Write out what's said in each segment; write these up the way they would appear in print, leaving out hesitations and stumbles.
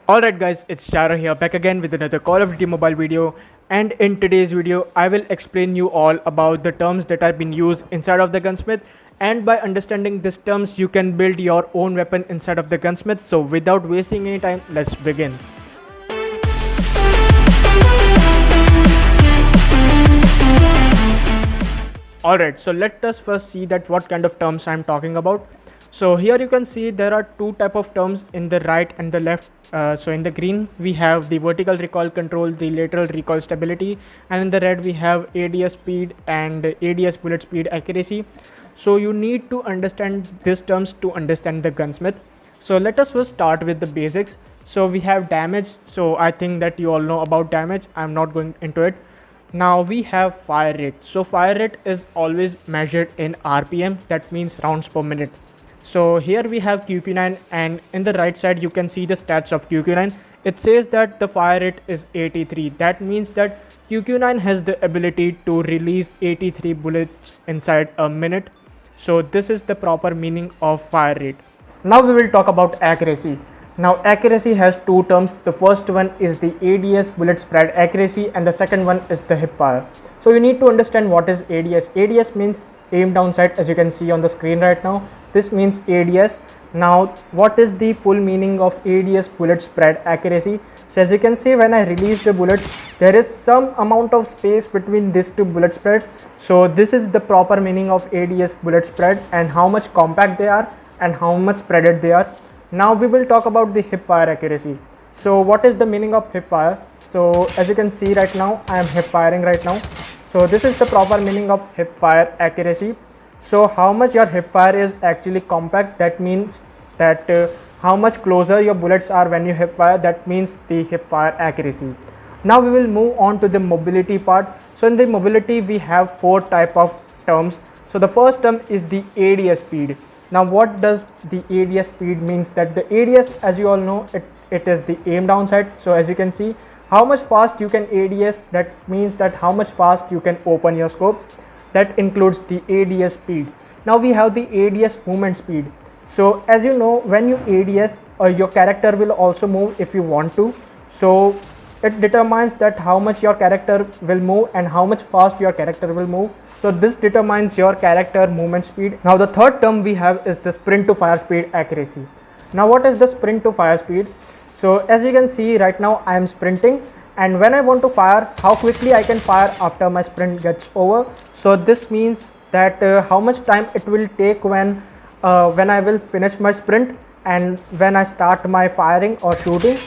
Alright guys, it's Gyro here, back again with another Call of Duty mobile video, and in today's video I will explain you all about the terms that are being used inside of the gunsmith, and by understanding these terms you can build your own weapon inside of the gunsmith. So without wasting any time, let's begin. Alright, so let us first see that what kind of terms I'm talking about. So here you can see there are two type of terms in the right and the left. So in the green we have the vertical recoil control, the lateral recoil stability, and in the red we have ADS speed and ADS bullet speed accuracy. So you need to understand these terms to understand the gunsmith. So let us first start with the basics. So we have damage. So I think that you all know about damage. I'm not going into it. Now we have fire rate. So fire rate is always measured in RPM, that means rounds per minute. So here we have QQ9, and in the right side you can see the stats of QQ9. It says that the fire rate is 83. That means that QQ9 has the ability to release 83 bullets inside a minute. So this is the proper meaning of fire rate. Now we will talk about accuracy. Now accuracy has two terms. The first one is the ADS bullet spread accuracy, and the second one is the hip fire. So you need to understand what is ADS. ADS means aim down sight, as you can see on the screen right now. This means ADS. Now what is the full meaning of ADS bullet spread accuracy? So as you can see, when I release the bullet, there is some amount of space between these two bullet spreads. So this is the proper meaning of ADS bullet spread, and how much compact they are and how much spreaded they are. Now we will talk about the hip fire accuracy. So what is the meaning of hip fire? So as you can see right now, I am hip firing right now. So this is the proper meaning of hip fire accuracy. So how much your hip fire is actually compact, that means that how much closer your bullets are when you hip fire, that means the hip fire accuracy. Now we will move on to the mobility part. So in the mobility we have four type of terms. So the first term is the ADS speed. Now what does the ADS speed means? That the ADS, as you all know, it is the aim down sight. So as you can see, how much fast you can ADS, that means that how much fast you can open your scope. That includes the ADS speed. Now we have the ADS movement speed. So as you know, when you ADS, your character will also move if you want to. So it determines that how much your character will move and how much fast your character will move. So this determines your character movement speed. Now the third term we have is the sprint to fire speed accuracy. Now what is the sprint to fire speed? So as you can see right now, I am sprinting, and when I want to fire, how quickly I can fire after my sprint gets over. So this means that how much time it will take when I will finish my sprint and when I start my firing or shooting.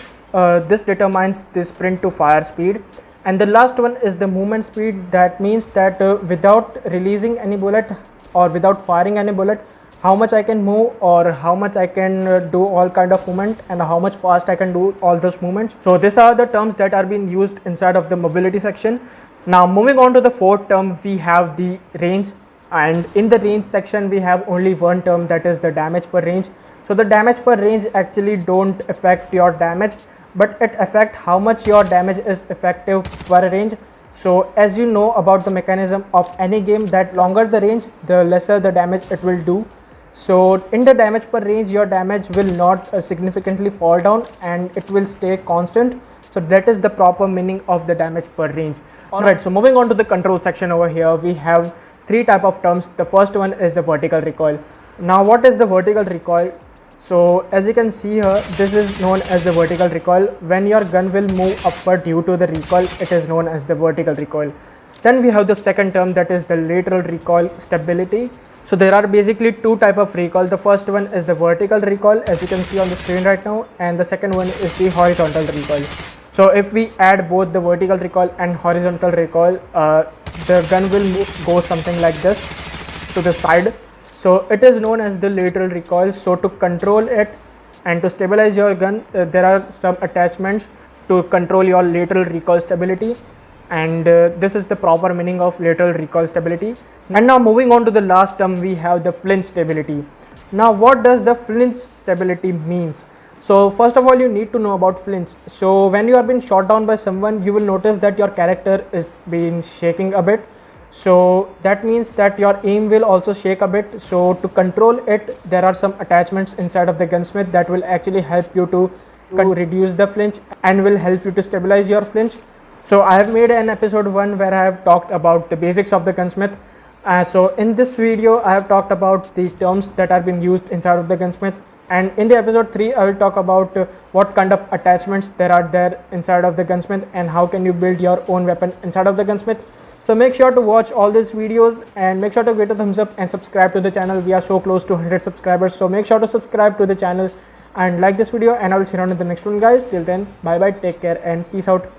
This determines the sprint to fire speed. And the last one is the movement speed. That means that without releasing any bullet or without firing any bullet, how much I can move or how much I can do all kind of movement and how much fast I can do all those movements. So these are the terms that are being used inside of the mobility section. Now moving on to the fourth term, we have the range, and in the range section we have only one term, that is the damage per range. So the damage per range actually don't affect your damage, but it affect how much your damage is effective per range. So as you know about the mechanism of any game, that longer the range, the lesser the damage it will do. So in the damage per range, your damage will not significantly fall down and it will stay constant. So that is the proper meaning of the damage per range. Alright, so moving on to the control section over here, we have three type of terms. The first one is the vertical recoil. Now what is the vertical recoil? So as you can see here, this is known as the vertical recoil. When your gun will move upward due to the recoil, it is known as the vertical recoil. Then we have the second term, that is the lateral recoil stability. So there are basically two type of recoil. The first one is the vertical recoil, as you can see on the screen right now, and the second one is the horizontal recoil. So if we add both the vertical recoil and horizontal recoil, the gun will go something like this to the side. So it is known as the lateral recoil. So to control it and to stabilize your gun, there are some attachments to control your lateral recoil stability, and this is the proper meaning of lateral recoil stability. And now moving on to the last term, we have the flinch stability. Now what does the flinch stability means? So first of all, you need to know about flinch. So when you are being shot down by someone, you will notice that your character is being shaking a bit. So that means that your aim will also shake a bit. So to control it, there are some attachments inside of the gunsmith that will actually help you to to reduce the flinch and will help you to stabilize your flinch. So I have made an episode 1 where I have talked about the basics of the gunsmith. So in this video I have talked about the terms that are being used inside of the gunsmith, and in the episode 3 I will talk about what kind of attachments there are there inside of the gunsmith and how can you build your own weapon inside of the gunsmith. So make sure to watch all these videos and make sure to give it a thumbs up and subscribe to the channel. We are so close to 100 subscribers, so make sure to subscribe to the channel and like this video, and I will see you around in the next one guys. Till then, bye bye, take care and peace out.